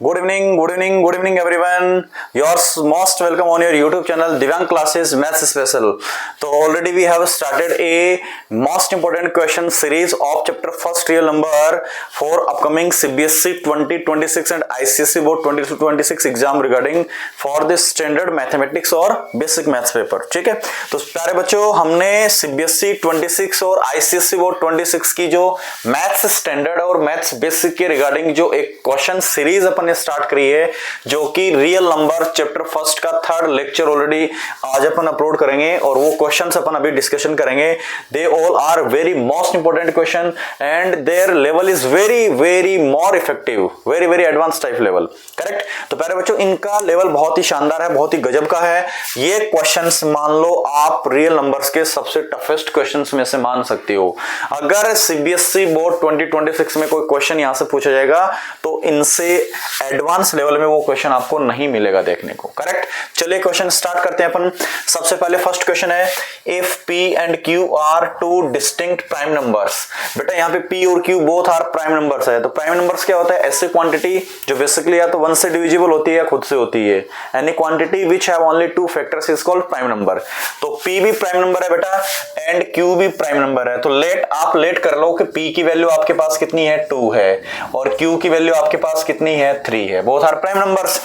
Good evening, good evening, good evening everyone. You're most welcome on your YouTube channel Divyang Classes Maths Special. So already we have started a most important question series of chapter first real number for upcoming CBSE 2026 and ICSE Board 2026 exam regarding for this standard mathematics और basic maths paper. ठीक है, तो प्यारे बच्चों हमने CBSE 26 और ICSE Board 26 की जो मैथ्स स्टैंडर्ड और मैथ्स बेसिक के रिगार्डिंग जो एक क्वेश्चन सीरीज अपन स्टार्ट करी है जो कि रियल नंबर चैप्टर फर्स्ट का थर्ड लेक्चर ऑलरेडी आज अपन अपलोड करेंगे और वो क्वेश्चंस अपन अभी डिस्कशन करेंगे. They all are very most important question and their level is very very more effective, very very advance type level. Correct. तो प्यारे बच्चों इनका लेवल बहुत ही शानदार है, बहुत ही गजब का है. ये क्वेश्चंस मान लो आप रियल नंबर्स के सबसे टफेस्ट क्वेश्चंस में से मान सकते हो. अगर सीबीएसई बोर्ड 2026 में कोई क्वेश्चन यहां से पूछा जाएगा तो इनसे एडवांस लेवल में वो क्वेश्चन आपको नहीं मिलेगा देखने को. करेक्ट. चलिए क्वेश्चन स्टार्ट करते हैं अपन. सबसे पहले फर्स्ट क्वेश्चन है if p and q are two distinct prime numbers. बेटा यहाँ पे p और q both are prime numbers है. तो प्राइम नंबर्स क्या होता है? ऐसी क्वांटिटी जो बेसिकली या तो 1 से डिविजिबल होती है या खुद से होती है. Any quantity which have only 2 factors is called prime number. तो p भी प्राइम नंबर है बेटा एंड q भी प्राइम नंबर है. तो आप लेट कर लो कि p की वैल्यू आपके पास कितनी है 2 है और q की वैल्यू आपके पास कितनी है 3 है. Both are prime numbers.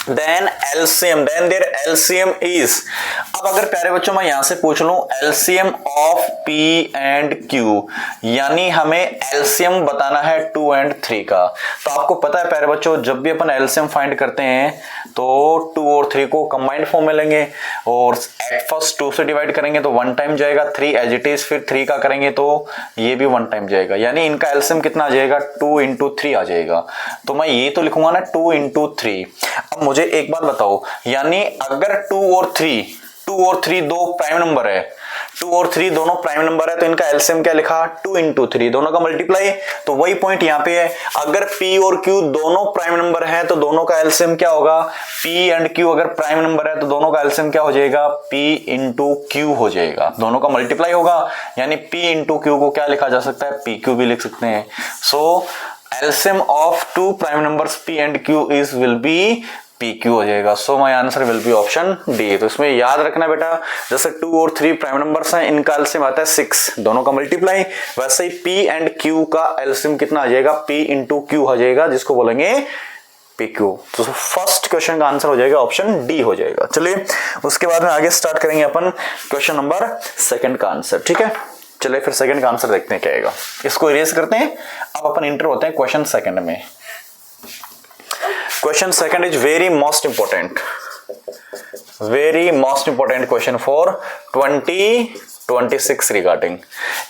then their LCM is. अब अगर प्यारे बच्चों मैं यहां से पूछ लूं LCM of P and Q यानी हमें LCM बताना है 2 and 3 का. तो आपको पता है प्यारे बच्चों जब भी अपन LCM फाइंड करते हैं तो 2 और 3 को कंबाइंड फॉर्म में लेंगे और एट फर्स्ट 2 से डिवाइड करेंगे तो 1 टाइम जाएगा, 3 एज इट इज, फिर 3 का करेंगे तो ये भी 1 टाइम जाएगा. यानी इनका LCM कितना आ जाएगा 2 into 3 आ जाएगा. तो मैं ये तो लिखूंगा ना 2 into 3. अब मुझे एक बात बताओ, यानी अगर 2 और 3 दो प्राइम नंबर है, 2 और 3 दोनों प्राइम नंबर है तो इनका एलसीएम क्या लिखा 2 into 3, दोनों का मल्टीप्लाई. तो वही पॉइंट यहाँ पे है. अगर P और Q दोनों प्राइम नंबर है तो दोनों का एलसीएम क्या होगा P एंड Q. अगर प्राइम नंबर है तो दोनों का एलसीएम क्या हो जाएगा P into Q हो जाएगा. दोनों का मल्टीप्लाई होगा यानी P into Q को क्या लिखा जा सकता है PQ भी लिख सकते हैं. सो LCM of 2 prime numbers P and Q is will be PQ हो जाएगा. सो my answer will B option D. तो इसमें याद रखना बेटा जैसे 2 और 3 प्राइम नंबर्स हैं इनका एलसीएम आता है 6, दोनों का मल्टीप्लाई. वैसे ही P एंड Q का एलसीएम कितना आ जाएगा P into Q हो जाएगा जिसको बोलेंगे PQ. तो फर्स्ट क्वेश्चन का आंसर हो जाएगा ऑप्शन डी हो जाएगा. चलिए उसके बाद में आगे स्टार्ट करेंगे अपन क्वेश्चन नंबर सेकंड का आंसर. ठीक है, चलिए फिर सेकंड का आंसर देखते हैं क्या आएगा. इसको इरेज करते हैं. अब अपन इंटर होते हैं क्वेश्चन सेकंड में. Question second is very most important question for 2026 regarding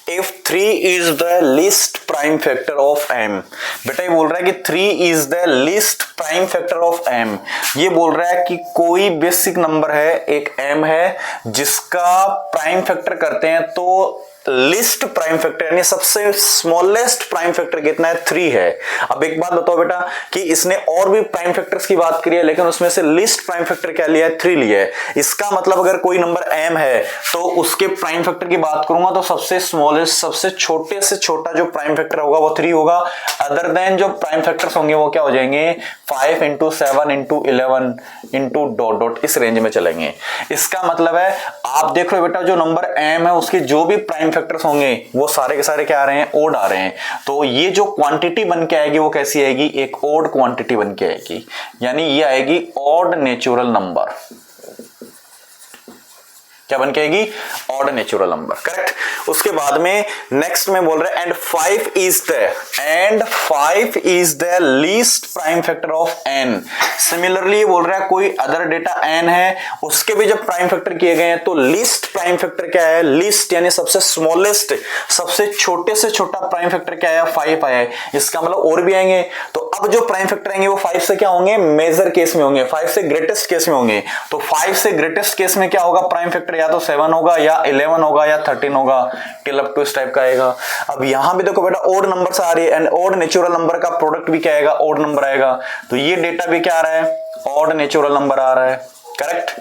if 3 is the least prime factor of m. बेटा ये बोल रहा है कि 3 is the least prime factor of m. ये बोल रहा है कि कोई बेसिक नंबर है, एक m है जिसका प्राइम फैक्टर करते हैं तो लिस्ट प्राइम फैक्टर यानी सबसे स्मॉलेस्ट प्राइम फैक्टर कितना है 3 है. अब एक बात बताओ बेटा कि इसने और भी प्राइम फैक्टर्स की बात करी है लेकिन उसमें से लिस्ट प्राइम फैक्टर क्या लिया है 3 लिया है. इसका मतलब अगर कोई नंबर m है तो उसके प्राइम फैक्टर की बात करूंगा तो सबसे स्मॉलेस्ट सबसे छोटे से छोटा जो प्राइम फैक्टर होगा वो 3 होगा. अदर देन जो प्राइम फैक्टर्स होंगे वो क्या हो जाएंगे 5 into 7 into 11 into ... इस रेंज में चलेंगे. इसका मतलब है आप देख रहे हो बेटा जो नंबर m है उसके जो भी प्राइम फैक्टर्स होंगे वो सारे के सारे क्या आ रहे हैं ओड आ रहे हैं. तो ये जो क्वांटिटी बन के आएगी वो कैसी आएगी एक ओड क्वांटिटी बन के आएगी यानी ये आएगी ऑड नेचुरल नंबर. क्या बन के आएगी ऑड नेचुरल नंबर. करेक्ट. उसके बाद में नेक्स्ट में बोल रहे हैं and 5 is the least prime factor of n. Similarly बोल रहा है कोई अदर डेटा n है उसके भी जब प्राइम फैक्टर किए गए हैं तो लीस्ट प्राइम फैक्टर क्या है लीस्ट यानी सबसे स्मॉलेस्ट सबसे छोटे से छोटा प्राइम फैक्टर क्या है 5 आया है. इसका मतलब और भी आएंगे. तो अब जो प्राइम फैक्टर आएंगे वो 5 से क्या होंगे मेजर केस में होंगे, 5 से ग्रेटेस्ट केस में होंगे. तो 5 से ग्रेटेस्ट केस में क्या होगा प्राइम फैक्टर या तो 7 होगा या 11 होगा या 13 होगा टिल अप टू इस टाइप का आएगा. अब यहां भी देखो बेटा ओड नंबर आ रही है एंड ओड नेचुरल नंबर का प्रोडक्ट भी क्या आएगा ओड नंबर आएगा. तो ये डेटा भी क्या आ रहा है ऑड नेचुरल नंबर आ रहा है. करेक्ट.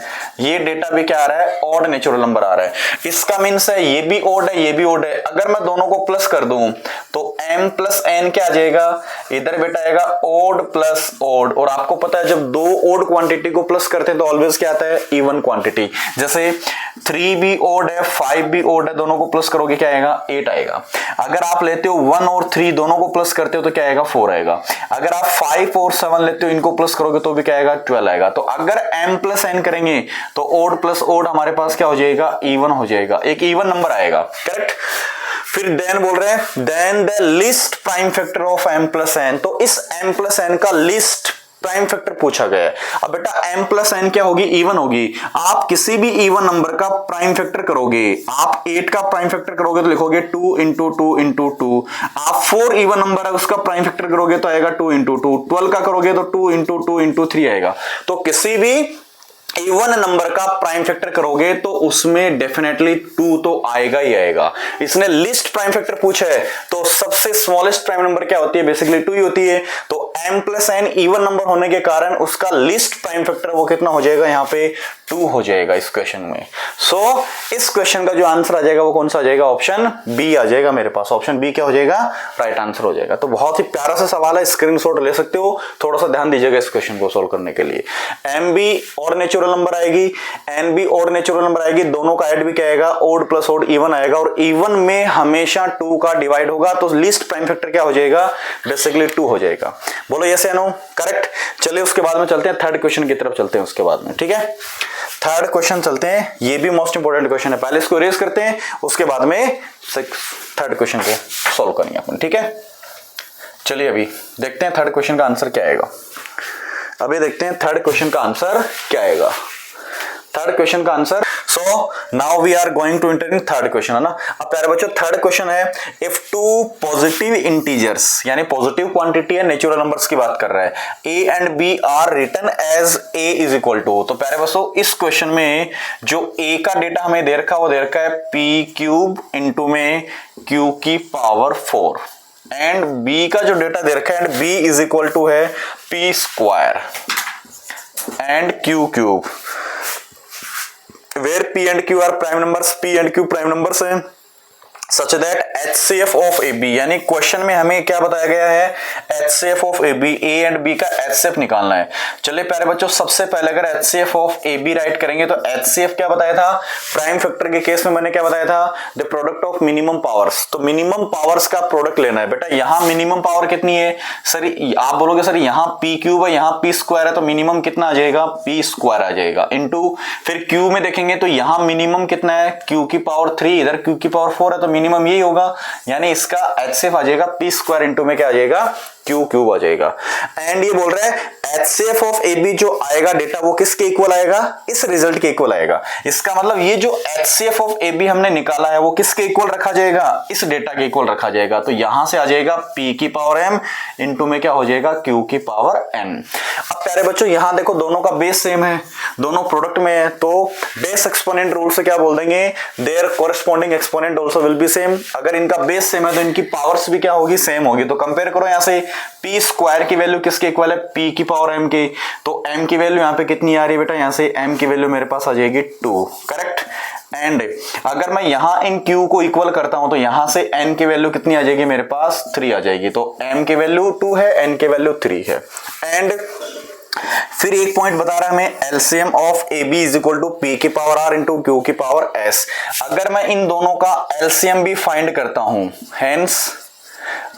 ये डेटा भी क्या आ रहा है, ऑड नेचुरल नंबर आ रहा है। इसका मीन्स है ये भी ऑड है, ये भी ऑड है। अगर मैं दोनों को प्लस कर दूं तो m प्लस n क्या आ जाएगा, इधर बेटा आएगा ऑड प्लस ऑड। और आपको पता है जब दो ऑड क्वांटिटी को प्लस करते हैं तो ऑलवेज क्या आता है, इवन क्वांटिटी। जैसे 3 भी ऑड है, 5 भी ऑड है, दोनों को प्लस करोगे क्या आएगा, 8 आएगा। अगर आप लेते हो 1 और 3 दोनों को प्लस करते हो तो क्या आएगा, 4 आएगा। अगर आप 5 और 7 लेते हो, इनको प्लस करोगे तो भी क्या आएगा, 12 आएगा। तो अगर m प्लस n करेंगे तो ऑड प्लस ऑड हमारे पास क्या हो जाएगा, इवन हो जाएगा, एक इवन नंबर आएगा। करेक्ट। फिर देन बोल रहे हैं then the list prime factor of m plus n। तो इस m प्लस n का लिस्ट प्राइम फैक्टर पूछा गया है। अब बेटा m प्लस n क्या होगी, इवन होगी। आप किसी भी इवन नंबर का प्राइम फैक्टर करोगे, आप 8 का प्राइम फैक्टर करोगे तो लिखोगे 2 इंटू 2 इंटू 2। आप 4 इवन नंबर है उसका प्राइम फैक्टर करोगे तो आएगा 2 इंटू 2। 12 का करोगे तो 2 इंटू 2 इंटू 3 आएगा। तो किसी भी इवन नंबर का प्राइम फैक्टर करोगे तो उसमें डेफिनेटली 2 तो आएगा ही आएगा। इसने लिस्ट प्राइम फैक्टर पूछा है तो सबसे स्मॉलेस्ट प्राइम नंबर क्या होती है, बेसिकली 2 ही होती है। तो m plus n even number होने के कारण उसका लिस्ट प्राइम फैक्टर वो कितना हो जाएगा, यहाँ पे 2 हो जाएगा इस क्वेश्चन में। सो इस क्वेश्चन का जो आंसर आ जाएगा वो कौन सा आ जाएगा, ऑप्शन बी आ जाएगा मेरे पास। ऑप्शन बी क्या हो जाएगा, राइट आंसर हो जाएगा। तो बहुत ही प्यारा सा सवाल है, स्क्रीनशॉट ले सकते हो, थोड़ा सा ध्यान दीजिएगा इस क्वेश्चन को सोल्व करने के लिए। m भी और नेचुरल नंबर आएगी, n भी और नेचुरल नंबर आएगी, दोनों का ऐड भी क्या आएगा, ऑड प्लस ऑड इवन आएगा। और इवन में हमेशा 2 का डिवाइड होगा तो लिस्ट प्राइम फैक्टर क्या हो जाएगा, बेसिकली 2 हो जाएगा। बोलो यस या नो, करेक्ट। चलिए उसके बाद में चलते हैं थर्ड क्वेश्चन की तरफ चलते हैं उसके बाद में, ठीक है। थर्ड क्वेश्चन चलते हैं, ये भी मोस्ट इंपोर्टेंट क्वेश्चन है। पहले इसको इरेज करते हैं, उसके बाद में थर्ड क्वेश्चन को सॉल्व करेंगे अपन, ठीक है। चलिए अभी देखते हैं थर्ड क्वेश्चन का आंसर क्या आएगा। अभी देखते हैं थर्ड क्वेश्चन का आंसर क्या आएगा। थर्ड क्वेश्चन का answer, so now we are going to enter in third question, है ना। अब प्यारे बच्चों थर्ड क्वेश्चन है, इफ 2 पॉजिटिव इंटीजर्स, यानी पॉजिटिव क्वांटिटी है, नेचुरल नंबर्स की बात कर रहा है, a and b are written as a is equal to. तो प्यारे बच्चों इस क्वेश्चन में जो a का डेटा हमें दे रखा है वो दे रखा है p क्यूब इंटू में q की पावर 4 एंड b का जो डेटा दे रखा है and b is equal to है p square and q cube, where p and q are prime numbers, p and q prime numbers हैं, such that HCF of AB, यानी question में हमें क्या बताया गया है, HCF of AB, A and B का HCF निकालना है। चलिए प्यारे बच्चों सबसे पहले अगर HCF of AB राइट करेंगे तो HCF क्या बताया था, प्राइम फैक्टर के केस में मैंने क्या बताया था, the product of minimum powers. तो मिनिमम पावर्स का प्रोडक्ट लेना है बेटा। यहाँ मिनिमम पावर कितनी है सर, आप बोलोगे सर यहाँ p क्यूब है, यहाँ p स्क्वायर है, तो मिनिमम कितना आ जाएगा, p स्क्वायर आ जाएगा इंटू, फिर q में देखेंगे तो यहाँ मिनिमम कितना है, q की पावर 3, इधर q की पावर 4 है, तो मिनिमम यही होगा, यानी इसका HCF आ जाएगा p स्क्वायर इंटू में क्या आ जाएगा, q क्यूब आ जाएगा। एंड ये बोल रहा है HCF ऑफ AB जो आएगा डेटा वो किसके इक्वल आएगा, इस रिजल्ट के इक्वल आएगा। इसका मतलब ये जो HCF ऑफ AB हमने निकाला है वो किसके इक्वल रखा जाएगा, इस डेटा के इक्वल रखा जाएगा। तो यहां से आ जाएगा p की पावर m इंटू में क्या हो जाएगा, q की पावर n। अब प्यारे बच्चों यहां देखो दोनों का बेस सेम है, दोनों प्रोडक्ट में है, तो बेस एक्सपोनेंट रूल से क्या बोल देंगे, their corresponding exponent also will be same. अगर इनका बेस सेम है तो इनकी पावर्स भी क्या होगी, सेम होगी। तो कंपेयर करो यहां से p स्क्वायर की वैल्यू किसके इक्वल है, p की पावर m की, तो m की वैल्यू यहाँ पे कितनी आ रही है बेटा, यहाँ से m की वैल्यू मेरे पास आ जाएगी 2, करेक्ट। एंड अगर मैं यहां इन q को इक्वल करता हूं तो यहां से n की वैल्यू कितनी आ जाएगी, मेरे पास 3 आ जाएगी। तो m की वैल्यू 2 है, n की वैल्यू 3 है। एंड फिर एक पॉइंट बता रहा है हमें LCM of AB is equal to P की पावर R इंटू Q की पावर S। अगर मैं इन दोनों का एलसीएम भी फाइंड करता हूं, हेंस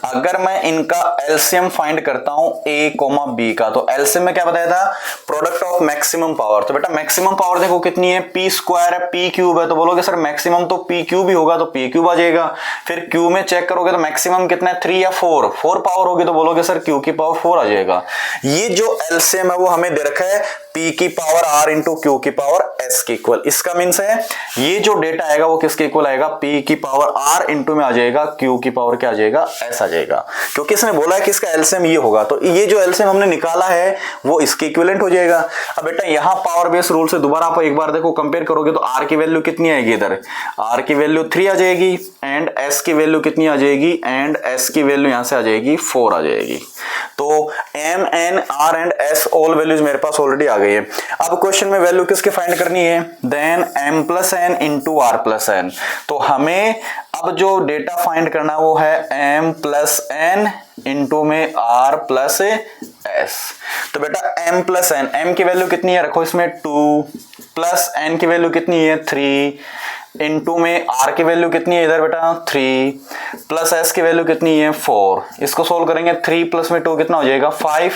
अगर मैं इनका एलसीएम फाइंड करता हूं A, B का, तो एलसीएम में क्या बताया था, प्रोडक्ट ऑफ मैक्सिमम पावर। तो बेटा मैक्सिमम पावर देखो कितनी है, p स्क्वायर है, p क्यूब है, तो बोलोगे सर मैक्सिमम तो p क्यूब ही होगा, तो p क्यूब आ जाएगा। फिर q में चेक करोगे तो मैक्सिमम कितना है, 3 या 4 पावर होगी, तो बोलोगे सर q की पावर 4 आ जाएगा। ये जो एलसीएम है वो हमें दे रखा है p की पावर r इंटू q की पावर s के इक्वल। इसका मीन्स है ये जो डेटा आएगा वो किसके इक्वल आएगा, p की पावर r इंटू में आ जाएगा q की पावर क्या आ जाएगा, s आ जाएगा, क्योंकि इसने बोला है कि इसका एलसीएम ये होगा। तो ये जो एलसीएम हमने निकाला है वो इसके इक्विवेलेंट हो जाएगा। अब बेटा यहाँ पावर बेस रूल से दोबारा आप एक बार देखो कंपेयर करोगे तो r की वैल्यू कितनी आएगी, इधर r की वैल्यू 3 आ जाएगी एंड s की वैल्यू कितनी आ जाएगी, एंड s की वैल्यू यहां से आ जाएगी 4 आ जाएगी। तो m n r and s all values मेरे पास ऑलरेडी आ गई है। अब क्वेश्चन में वैल्यू किसकी फाइंड करनी है, then m plus n into r plus n। तो हमें अब जो डेटा फाइंड करना वो है m प्लस n इंटू में r प्लस s। तो बेटा m प्लस n, m की वैल्यू कितनी है रखो इसमें 2, प्लस n की वैल्यू कितनी है 3, इनटू में r की वैल्यू कितनी है इधर बेटा 3, प्लस s की वैल्यू कितनी है 4। इसको सोल्व करेंगे 3 प्लस में 2 कितना हो जाएगा 5,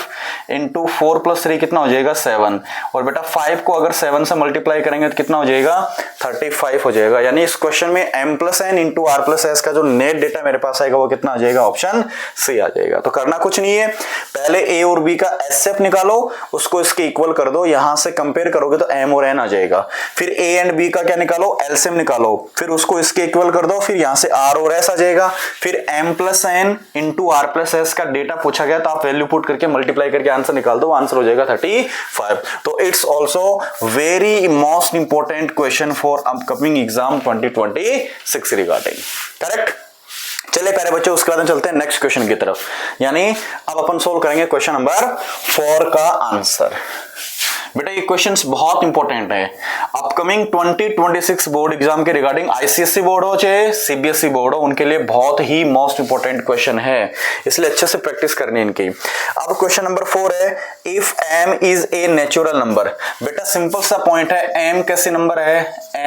इंटू 4 प्लस 3 कितना हो जाएगा 7। और बेटा 5 को अगर 7 से मल्टीप्लाई करेंगे तो कितना हो जाएगा 35 हो जाएगा। यानी इस क्वेश्चन में m plus n into r plus s का जो नेट डेटा मेरे पास आएगा वो कितना आ जाएगा, ऑप्शन सी आ जाएगा। तो करना कुछ नहीं है, पहले a और b का एचसीएफ निकालो, उसको इसके इक्वल कर दो, यहां से कंपेयर करोगे तो m और n आ जाएगा। फिर a एंड b का क्या निकालो, एलसीएम निकालो, फिर उसको इसके इक्वल कर दो, फिर यहां से r और s आ जाएगा। फिर m plus n into r plus s का डेटा पूछा गया तो आप वैल्यू पुट करके मल्टीप्लाई करके आंसर निकाल दो, आंसर हो जाएगा 35। तो it's also very most important question for upcoming exam 2026 regarding, correct. चलिए प्यारे बच्चों, उसके बाद हम चलते हैं नेक्स्ट क्वेश्चन की तरफ। यानी अब अपन सोल्व करेंगे क्वेश्चन नंबर 4 का आंसर। बेटा ये क्वेश्चंस बहुत इंपॉर्टेंट है अपकमिंग 2026 बोर्ड एग्जाम के रिगार्डिंग, आईसीएसई बोर्ड हो चाहे सीबीएसई बोर्ड हो, उनके लिए बहुत ही मोस्ट इंपॉर्टेंट क्वेश्चन है, इसलिए अच्छे से प्रैक्टिस करनी है इनकी। अब क्वेश्चन नंबर 4 है, if m is a natural number. बेटा सिंपल सा पॉइंट है, m कैसी नंबर है,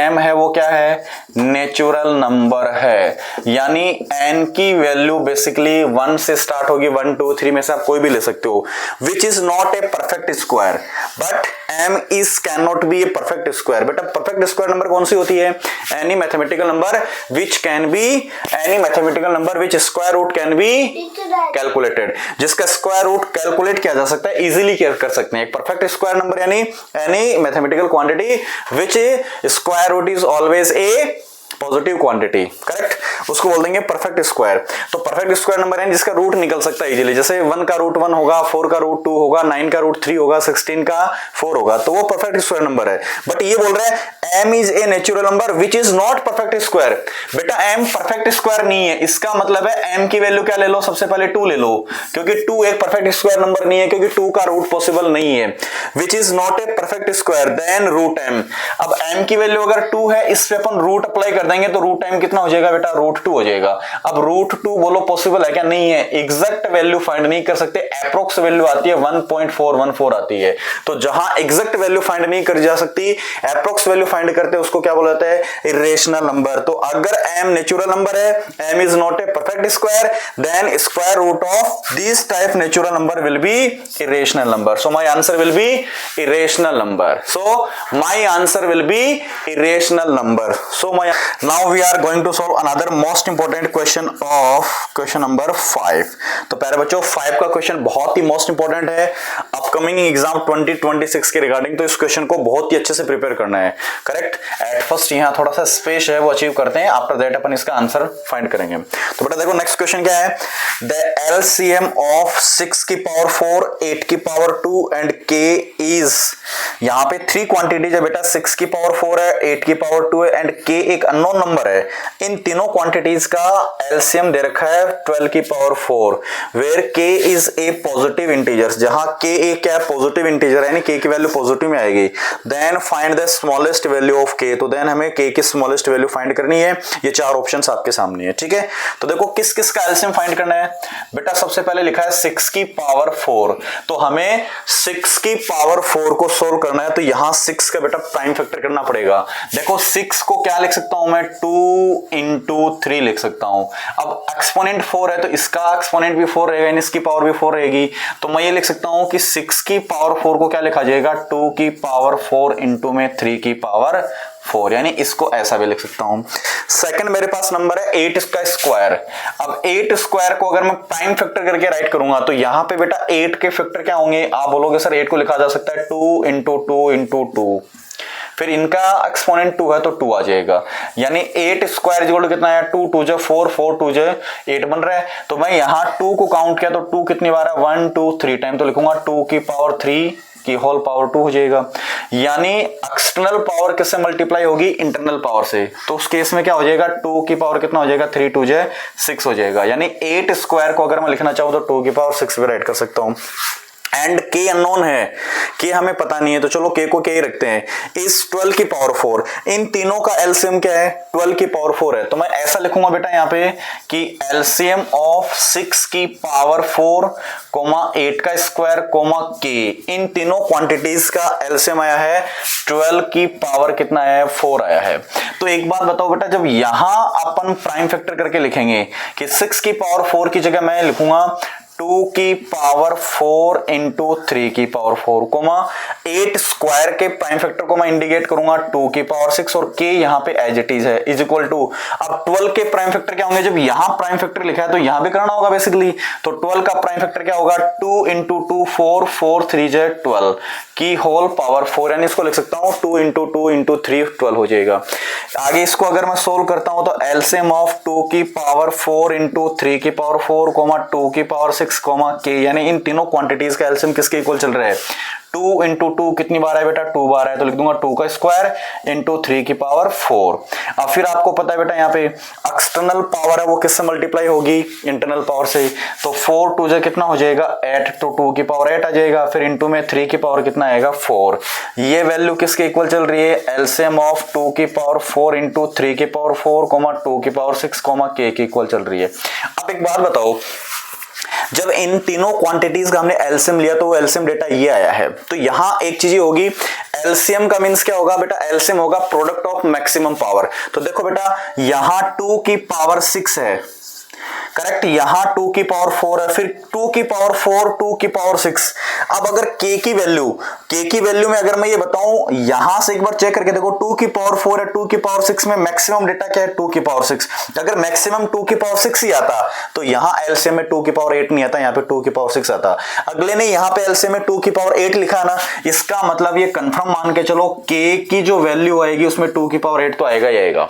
m है वो क्या है, नेचुरल नंबर है। यानी n की वैल्यू बेसिकली 1 से स्टार्ट होगी, 1 2 3 में से आप कोई भी ले सकते हो, विच is not a perfect square, but m is cannot be a perfect square। बेटा परफेक्ट स्क्वायर नंबर कौन सी होती है, any mathematical number which can be any mathematical number which square root can be calculated, जिसका square root calculate किया जा सकता है, easily कर सकते हैं। एक परफेक्ट स्क्वायर नंबर यानी any mathematical quantity which square root is always a positive quantity, correct, उसको बोल देंगे परफेक्ट स्क्वायर। तो परफेक्ट स्क्वायर नंबर है जिसका रूट निकल सकता है इजीली, जैसे 1 का रूट 1 होगा, 4 का रूट 2 होगा, 9 का रूट 3 होगा, 16 का 4 होगा, तो वो परफेक्ट स्क्वायर नंबर है। बट ये बोल रहा है m is a natural number which is not perfect square. बेटा m परफेक्ट स्क्वायर नहीं है, इसका मतलब है m की वैल्यू क्या ले लो, सबसे पहले 2 ले लो, क्योंकि 2 एक परफेक्ट स्क्वायर नंबर नहीं है, क्योंकि 2 का रूट पॉसिबल नहीं है। Which is not a perfect square, then root m। अब m की वैल्यू अगर 2 है, इस पे अपन रूट अप्लाई कर देंगे तो रूट m कितना हो जाएगा बेटा, रूट 2 हो जाएगा। अब रूट 2 बोलो पॉसिबल है क्या, नहीं है, एग्जैक्ट वैल्यू फाइंड नहीं कर सकते, अप्रोक्स वैल्यू आती है 1.414 आती है। तो जहां एग्जैक्ट वैल्यू फाइंड नहीं करी जा सकती, अप्रोक्स वैल्यू फाइंड करते हैं, उसको क्या बोला जाता है, इरेशनल नंबर। तो अगर m नेचुरल नंबर है, m is not a perfect square, then square root of this type natural number will be irrational number. So my answer will be irrational number. So my answer will be irrational number. So my now we are going to solve another most important question of question number 5। तो प्यारे बच्चों 5 का question बहुत ही most important है upcoming exam 2026 के regarding, तो इस question को बहुत ही अच्छे से प्रिपेयर करना है, करेक्ट। एट फर्स्ट यहाँ थोड़ा सा स्पेस है वो अचीव करते हैं, आफ्टर दैट अपन इसका आंसर फाइंड करेंगे। तो बेटा देखो नेक्स्ट क्वेश्चन क्या है, द एलसीएम ऑफ 6 की पावर 4, 8 की पावर 2 एंड k इज, यहाँ पे 3 क्वांटिटीज है बेटा, 6 की पावर 4 है, 8 की पावर 2 है एंड k एक अननोन नंबर है। इन तीनों क्वांटिटीज का एलसीएम दे रखा है 12 की power 4, where k is a positive integer, जहां k एक क्या पॉजिटिव इंटीजर है, यानी k की वैल्यू पॉजिटिव में आएगी। Then find the smallest value of k, तो देन हमें k की स्मॉलेस्ट वैल्यू फाइंड करनी है। ये 4 ऑप्शंस आपके सामने है, ठीक है। तो देखो किस किस का एलसीएम फाइंड करना है बेटा, सबसे पहले लिखा है 6 की पावर 4, तो हमें 6 की पावर 4 को सोल्व करना है, तो यहां 6 का बेटा प्राइम फैक्टर करना पड़ेगा। देखो 6 को क्या लिख सकता हूं मैं, 2 इंटू 3 लिख सकता हूं। अब एक्सपोनेंट 4 है तो इसका एक्सपोनेंट भी 4 रहेगा, इसकी पावर भी 4 रहेगी, तो मैं ये लिख सकता हूं कि 6 की पावर 4 को क्या लिखा जाएगा, 2 की पावर 4 इंटू में 3 की पावर 4, यानी इसको ऐसा भी लिख सकता हूं। सेकंड मेरे पास नंबर है 8 का स्क्वायर। अब 8 स्क्वायर को अगर मैं प्राइम फैक्टर करके राइट करूंगा तो यहां पे बेटा 8 के फैक्टर क्या होंगे, आप बोलोगे सर 8 को लिखा जा सकता है 2 इंटू 2 इंटू 2, फिर इनका एक्सपोनेंट 2 है तो 2 आ जाएगा, यानी 8 स्क्वायर इक्वल टू कितना है, 2 2 जो 4 4 2 जो 8 बन रहा है। तो मैं यहां 2 को काउंट किया तो 2 कितनी बार है, 1 2 3 टाइम, तो लिखूंगा 2 की पावर 3 की होल पावर 2 हो जाएगा। यानी एक्सटर्नल पावर किससे मल्टीप्लाई होगी, इंटरनल पावर से। तो उस केस में क्या हो जाएगा, 2 की पावर कितना हो जाएगा, 3 2 6 हो जाएगा। यानी 8 स्क्वायर को अगर मैं लिखना चाहूं तो 2 की पावर 6 पे राइट कर सकता हूं। एंड के अननोन है, के हमें पता नहीं है, तो चलो के को के ही रखते हैं। इस 12 की पावर 4, इन तीनों का एलसीएम क्या है, 12 की पावर 4 है। तो मैं ऐसा लिखूंगा बेटा यहाँ पे कि एलसीएम ऑफ 6 की पावर 4 8 का स्क्वायर के, इन तीनों क्वांटिटीज का एलसीएम आया है 12 की पावर कितना है, 4 आया है। तो एक बात बताओ बेटा, जब यहां अपन प्राइम फैक्टर करके लिखेंगे कि 6 की पावर 4 की जगह मैं लिखूंगा 2 की पावर 4 इंटू 3 की पावर 4 कोमा 8 स्क्वायर के प्राइम फैक्टर को मैं इंडिकेट करूंगा 2 की पावर 6 और के यहां पे एज इट इज है इज इक्वल टू। अब 12 के प्राइम फैक्टर क्या होंगे, जब यहां प्राइम फैक्टर लिखा है तो यहां भी करना होगा बेसिकली। तो 12 का प्राइम फैक्टर क्या होगा, 2 इंटू 2 4 4 3 12 की होल पावर 4, यानी इसको लिख सकता हूं 2 इंटू 2 इंटू 3 12 हो जाएगा। आगे इसको अगर मैं सोल्व करता हूं तो एलसीएम ऑफ 2 की पावर 4 इंटू 3 की पावर 4 2 की पावर 6 के, यानी इन तीनों क्वांटिटीज का एलसीएम किसके इक्वल चल रहा है, 2 इंटू 2 कितनी बार है बेटा, 2 बार है। तो लिख दूंगा 2 का स्क्वायर इंटू 3 की पावर 4। अब फिर आपको पता है बेटा यहाँ पे एक्सटर्नल पावर है वो किससे मल्टीप्लाई होगी, इंटरनल पावर से। तो 4 2 कितना हो जाएगा 8, तो 2 की पावर 8 आ जाएगा। फिर इंटू में 3 की पावर कितना आएगा 4। ये वैल्यू किसके इक्वल चल रही है, एलसीएम ऑफ 2 की पावर 4 इंटू 3 की पावर 4 2 की पावर 6 के इक्वल चल रही है। अब एक बात बताओ, जब इन तीनों क्वांटिटीज का हमने एलसीएम लिया तो वो एलसीएम डेटा ये आया है। तो यहां एक चीज होगी, एलसीएम का मींस क्या होगा बेटा, एलसीएम होगा प्रोडक्ट ऑफ मैक्सिमम पावर। तो देखो बेटा यहां 2 की पावर 6 है, करेक्ट, यहां 2 की पावर 4 है, फिर 2 की पावर 4 2 की पावर 6। अब अगर के की वैल्यू में अगर मैं ये बताऊं, यहां से एक बार चेक करके देखो, 2 की पावर 4 है, 2 की पावर 6 में मैक्सिमम डेटा क्या है, 2 की पावर 6। अगर मैक्सिमम 2 की पावर 6 ही आता तो यहां एलसीएम में 2 की पावर 8 नहीं आता, यहां पे 2 की पावर 6 आता। अगले ने यहां पे एलसीएम में 2 की पावर 8 लिखा ना, इसका मतलब ये कंफर्म मान के चलो के की जो वैल्यू आएगी उसमें 2 की पावर 8 तो आएगा ही आएगा।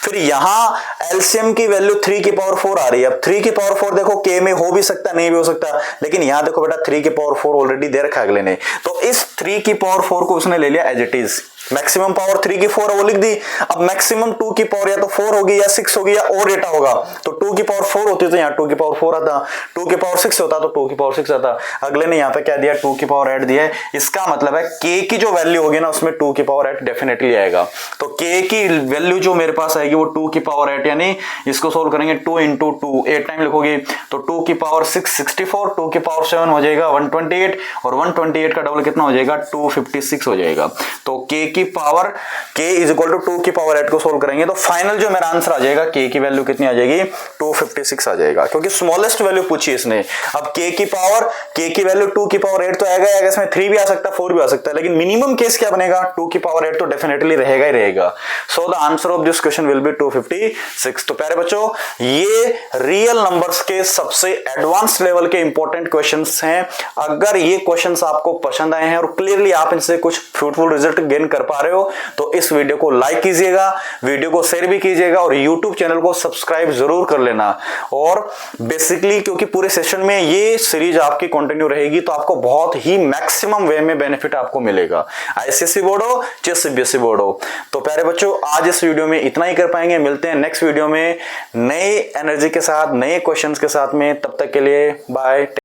फिर यहां एलसीएम की वैल्यू 3 की पावर 4 आ रही है। अब 3 की पावर 4 देखो के में हो भी सकता है, नहीं भी हो सकता, लेकिन यहां देखो बेटा 3 की पावर 4 ऑलरेडी दे रखा है अगले ने। तो इस 3 की पावर 4 को उसने ले लिया as it is. Maximum power 3 की 4 है वो लिख दी। अब मैक्सिमम 2 की पावर या तो 4 होगी या 6 होगी या और डेटा होगा। तो 2 की पावर 4 होती तो यहाँ 2 की पावर 4 आता, 2 की पावर 6 होता तो 2 की पावर 6 आता। अगले ने यहाँ पे क्या दिया, 2 की पावर 8 दिया है। इसका मतलब है के की जो वैल्यू होगी ना उसमें 2 की पावर 8 डेफिनेटली आएगा। तो के की वैल्यू जो मेरे पास आएगी वो 2 की पावर 8, यानी इसको सोल्व करेंगे 2 इंटू 2 8 टाइम लिखोगे तो 2 की पावर 6 64, 2 की पावर 7 हो जाएगा 128 और 128 का डबल कितना हो जाएगा 256 हो जाएगा। तो के की power k is equal to 2 की पावर 8 को सोल्व करेंगे तो फाइनल जो मेरा आंसर आ जाएगा k की वैल्यू कितनी आ जाएगी 256 आ जाएगा, क्योंकि स्मॉलेस्ट वैल्यू पूछी इसने। अब k की वैल्यू 2 की पावर 8 तो आएगा, इसमें 3 भी आ सकता है 4 भी आ सकता है, लेकिन मिनिमम केस क्या बनेगा 2 की पावर 8 तो डेफिनेटली रहेगा ही रहेगा। So the answer of this question will be 256। तो प्यारे बच्चों ये रियल नंबर्स के सबसे एडवांस लेवल के इंपॉर्टेंट क्वेश्चंस हैं। अगर ये क्वेश्चंस आपको पसंद आए हैं और क्लियरली आप इनसे कुछ फ्रूटफुल रिजल्ट गेन कर पा रहे हो तो इस वीडियो को लाइक कीजिएगा, वीडियो को शेयर भी कीजिएगा और YouTube चैनल को सब्सक्राइब जरूर कर लेना। और बेसिकली क्योंकि पूरे सेशन में ये सीरीज आपकी कंटिन्यू रहेगी तो आपको बहुत ही मैक्सिमम वे में बेनिफिट आपको मिलेगा, आईसीएसई बोर्ड हो चाहे सीबीएसई बोर्ड हो। तो प्यारे बच्चों आज इस वीडियो में इतना ही कर पाएंगे, मिलते हैं नेक्स्ट वीडियो में नए एनर्जी के साथ, नए क्वेश्चंस के साथ में। तब तक के लिए बाय।